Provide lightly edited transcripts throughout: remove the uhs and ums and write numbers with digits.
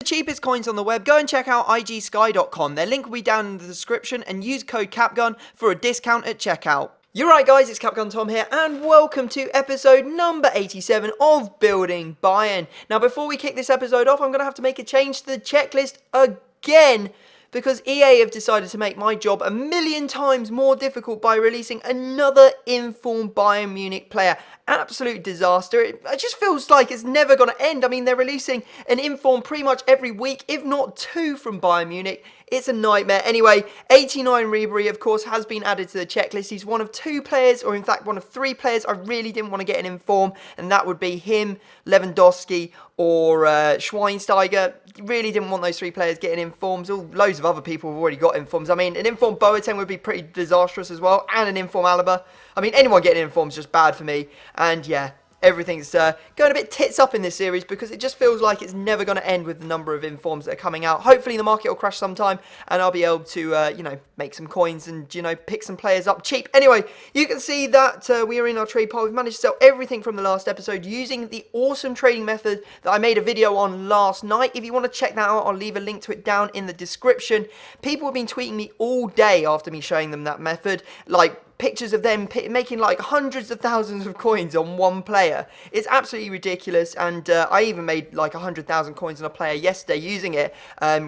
The cheapest coins on the web, go and check out igsky.com. Their link will be down in the description and use code CAPGUN for a discount at checkout. You're right guys, it's Capgun Tom here and welcome to episode number 87 of Building Bayern. Now before we kick this episode off, I'm going to have to make a change to the checklist again because EA have decided to make my job a million times more difficult by releasing another informed Bayern Munich player. Absolute disaster. It just feels like it's never going to end. I mean, they're releasing an inform pretty much every week, if not two from Bayern Munich. It's a nightmare. Anyway, 89 Ribery, of course, has been added to the checklist. He's one of two players, or in fact, one of three players I really didn't want to get an inform, and that would be him, Lewandowski, or Schweinsteiger. Really didn't want those three players getting informs. Loads of other people have already got informs. I mean, an inform Boateng would be pretty disastrous as well, and an inform Alaba. I mean, anyone getting informs is just bad for me. And yeah, everything's going a bit tits up in this series because it just feels like it's never going to end with the number of informs that are coming out. Hopefully the market will crash sometime and I'll be able to, make some coins and, pick some players up cheap. Anyway, you can see that we are in our trade pile. We've managed to sell everything from the last episode using the awesome trading method that I made a video on last night. If you want to check that out, I'll leave a link to it down in the description. People have been tweeting me all day after me showing them that method, like pictures of them making like hundreds of thousands of coins on one player. It's absolutely ridiculous, and I even made like 100,000 coins on a player yesterday using it,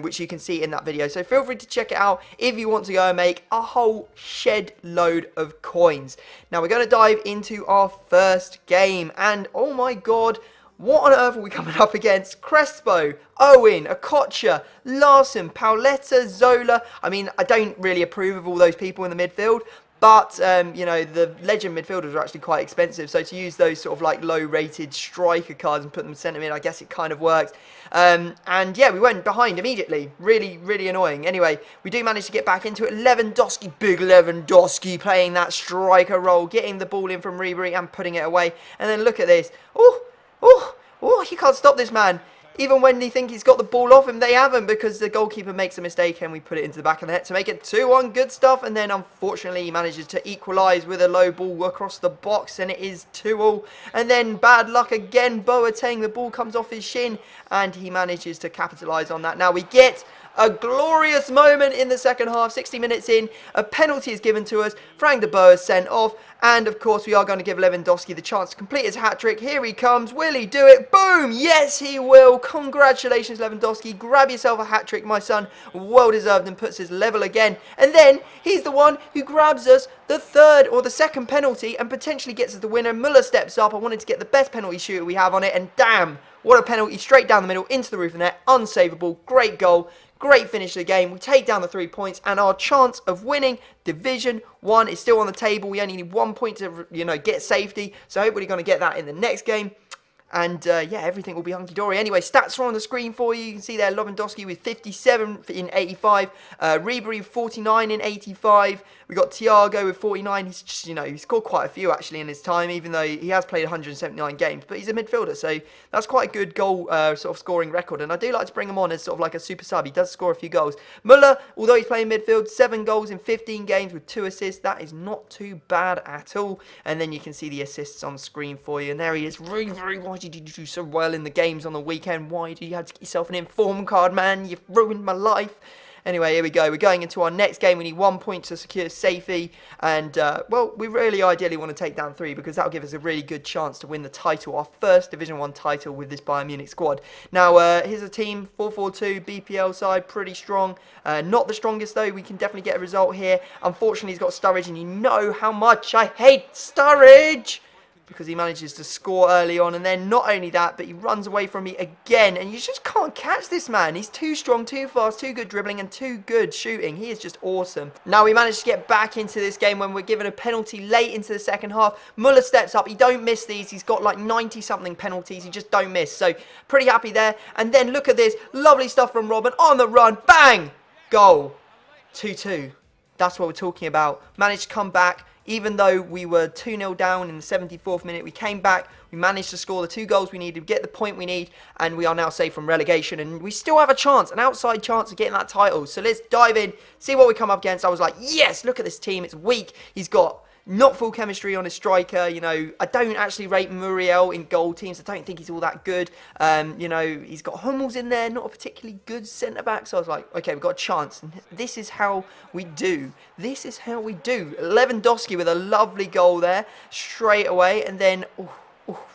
which you can see in that video. So feel free to check it out if you want to go and make a whole shed load of coins. Now we're going to dive into our first game, and oh my god, what on earth are we coming up against? Crespo, Owen, Okocha, Larson, Pauletta, Zola. I mean, I don't really approve of all those people in the midfield. But, the legend midfielders are actually quite expensive. So to use those sort of like low-rated striker cards and put them centre mid, I guess it kind of works. And yeah, we went behind immediately. Really, really annoying. Anyway, we do manage to get back into it. Lewandowski, big Lewandowski playing that striker role, getting the ball in from Ribery and putting it away. And then look at this. Oh, you can't stop this man. Even when they think he's got the ball off him, they haven't, because the goalkeeper makes a mistake and we put it into the back of the net to make it 2-1. Good stuff. And then unfortunately he manages to equalise with a low ball across the box, and it is 2-2. And then bad luck again, Boateng, the ball comes off his shin and he manages to capitalise on that. Now we get a glorious moment in the second half. 60 minutes in, a penalty is given to us. Frank de Boer is sent off. And of course, we are going to give Lewandowski the chance to complete his hat-trick. Here he comes. Will he do it? Boom! Yes, he will. Congratulations, Lewandowski. Grab yourself a hat-trick, my son. Well deserved, and puts his level again. And then he's the one who grabs us the third or the second penalty and potentially gets us the winner. Müller steps up. I wanted to get the best penalty shooter we have on it. And damn, what a penalty. Straight down the middle into the roof of the net. Unsavable. Great goal. Great finish of the game. We take down the 3 points, and our chance of winning Division 1 is still on the table. We only need 1 point to, get safety. So hopefully going to get that in the next game. And, yeah, everything will be hunky-dory. Anyway, stats are on the screen for you. You can see there Lewandowski with 57 in 85. Ribery with 49 in 85. We got Thiago with 49. He's just, he scored quite a few, actually, in his time, even though he has played 179 games. But he's a midfielder, so that's quite a good goal sort of scoring record. And I do like to bring him on as sort of like a super sub. He does score a few goals. Müller, although he's playing midfield, 7 goals in 15 games with 2 assists. That is not too bad at all. And then you can see the assists on the screen for you. And there he is. Ribery, why did you do so well in the games on the weekend? Why did you have to get yourself an inform card, man? You've ruined my life. Anyway, here we go. We're going into our next game. We need 1 point to secure safety. And, well, we really ideally want to take down 3 because that'll give us a really good chance to win the title, our first Division 1 title with this Bayern Munich squad. Now, here's a team, 4-4-2, BPL side, pretty strong. Not the strongest, though. We can definitely get a result here. Unfortunately, he's got Sturridge, and you know how much I hate Sturridge, because he manages to score early on, and then not only that, but he runs away from me again, and you just can't catch this man. He's too strong, too fast, too good dribbling, and too good shooting. He is just awesome. Now we managed to get back into this game when we're given a penalty late into the second half. Müller steps up. He don't miss these. He's got like 90-something penalties. He just don't miss, so pretty happy there. And then look at this. Lovely stuff from Robin on the run. Bang! Goal. 2-2. That's what we're talking about. Managed to come back. Even though we were 2-0 down in the 74th minute, we came back, we managed to score the 2 goals we needed, get the point we need, and we are now safe from relegation. And we still have a chance, an outside chance of getting that title. So let's dive in, see what we come up against. I was like, yes, look at this team, it's weak. He's got Not full chemistry on his striker. You know, I don't actually rate Muriel in goal teams. I don't think he's all that good. You know, he's got Hummels in there, not a particularly good centre-back. So I was like, okay, we've got a chance. And this is how we do. This is how we do. Lewandowski with a lovely goal there straight away. And then,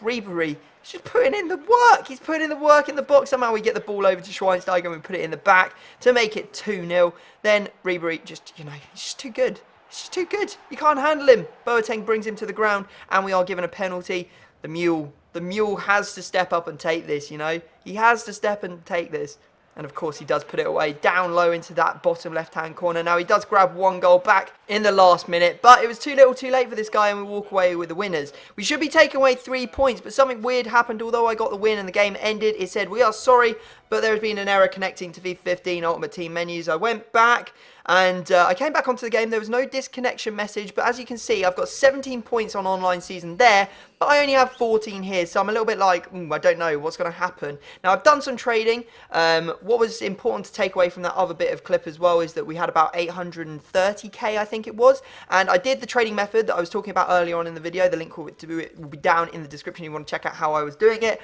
Ribery. He's just putting in the work. He's putting in the work in the box. Somehow we get the ball over to Schweinsteiger and we put it in the back to make it 2-0. Then Ribery just, you know, he's just too good. He's just too good. You can't handle him. Boateng brings him to the ground and we are given a penalty. The mule has to step up and take this, you know. He has to step and take this. And of course he does put it away down low into that bottom left-hand corner. Now he does grab one goal back in the last minute, but it was too little too late for this guy and we walk away with the winners. We should be taking away 3 points, but something weird happened. Although I got the win and the game ended, it said, "We are sorry, but there has been an error connecting to FIFA 15 Ultimate Team menus." I went back and I came back onto the game. There was no disconnection message, but as you can see, I've got 17 points on online season there, but I only have 14 here, so I'm a little bit like, I don't know what's going to happen. Now, I've done some trading. What was important to take away from that other bit of clip as well is that we had about 830k, I think it was, and I did the trading method that I was talking about earlier on in the video. The link will be down in the description if you want to check out how I was doing it.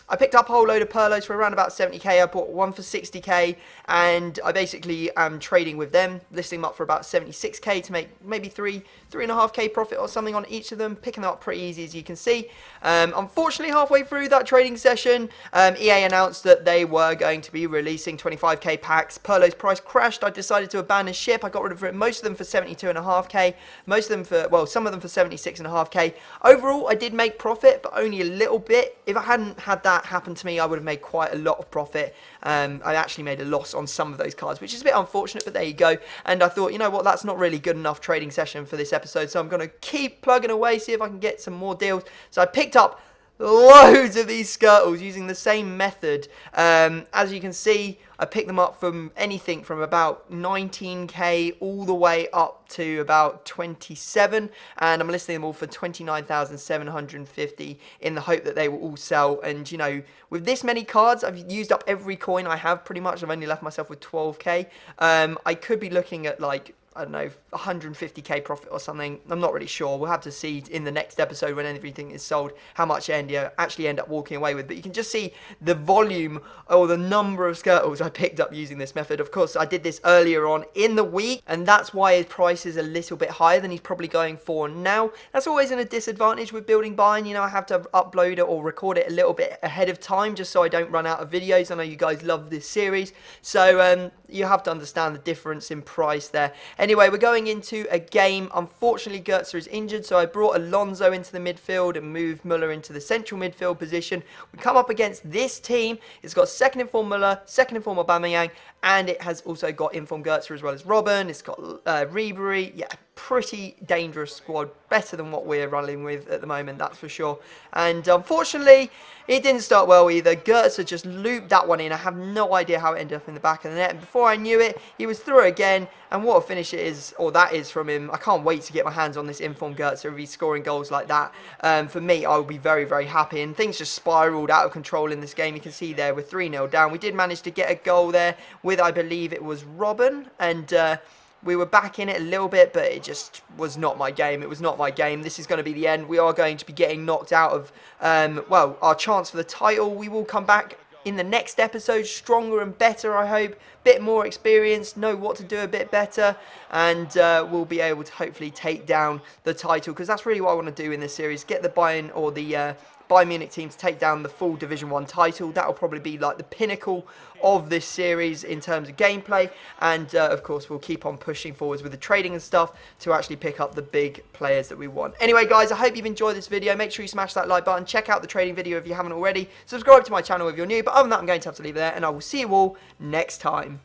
I picked up a whole load of Perlos for around about 70k. I bought one for 60k, and I basically am trading with them, listing them up for about 76k to make maybe 3.5k profit or something on each of them, picking them up pretty easy, as you can see. Unfortunately, halfway through that trading session, EA announced that they were going to be releasing 25k packs. Perlo's price crashed. I decided to abandon ship. I got rid of most of them for 72.5k, most of them for, well, some of them for 76.5k. Overall, I did make profit, but only a little bit. If I hadn't had that happened to me, I would have made quite a lot of profit. I actually made a loss on some of those cards, which is a bit unfortunate, but there you go. And I thought, you know what, that's not really good enough trading session for this episode, so I'm going to keep plugging away, see if I can get some more deals. So I picked up loads of these Skirtles using the same method. As you can see, I picked them up from anything from about 19k all the way up to about 27, and I'm listing them all for 29,750 in the hope that they will all sell. And you know, with this many cards, I've used up every coin I have pretty much. I've only left myself with 12k. I could be looking at like, I don't know, 150k profit or something. I'm not really sure. We'll have to see in the next episode when everything is sold how much I actually end up walking away with. But you can just see the volume or the number of Skirtles I picked up using this method. Of course, I did this earlier on in the week, and that's why his price is a little bit higher than he's probably going for now. That's always a disadvantage with building Bayern. You know, I have to upload it or record it a little bit ahead of time just so I don't run out of videos. I know you guys love this series, so you have to understand the difference in price there. Anyway, we're going into a game. Unfortunately, Götze is injured, so I brought Alonso into the midfield and moved Müller into the central midfield position. We come up against this team. It's got second in form Müller, second in form Aubameyang, and it has also got in form Götze as well as Robben. It's got Ribery. Yeah, pretty dangerous squad. Better than what we're running with at the moment, that's for sure. And unfortunately, it didn't start well either. Götze just looped that one in. I have no idea how it ended up in the back of the net. And before I knew it, he was through again. And what a finish it is, or that is from him. I can't wait to get my hands on this informed Götze if he's scoring goals like that. For me, I will be very, very happy. And things just spiraled out of control in this game. You can see there, we're 3-0 down. We did manage to get a goal there with, I believe it was Robben. And we were back in it a little bit, but it just was not my game. It was not my game. This is going to be the end. We are going to be getting knocked out of, well, our chance for the title. We will come back in the next episode stronger and better, I hope. Bit more experienced, know what to do a bit better, and we'll be able to hopefully take down the title, because that's really what I want to do in this series. Get the Bayern or the Bayern Munich team to take down the full Division 1 title. That will probably be like the pinnacle of this series in terms of gameplay, and of course we'll keep on pushing forwards with the trading and stuff to actually pick up the big players that we want. Anyway guys, I hope you've enjoyed this video. Make sure you smash that like button, check out the trading video if you haven't already, subscribe to my channel if you're new, but other than that I'm going to have to leave it there, and I will see you all next time.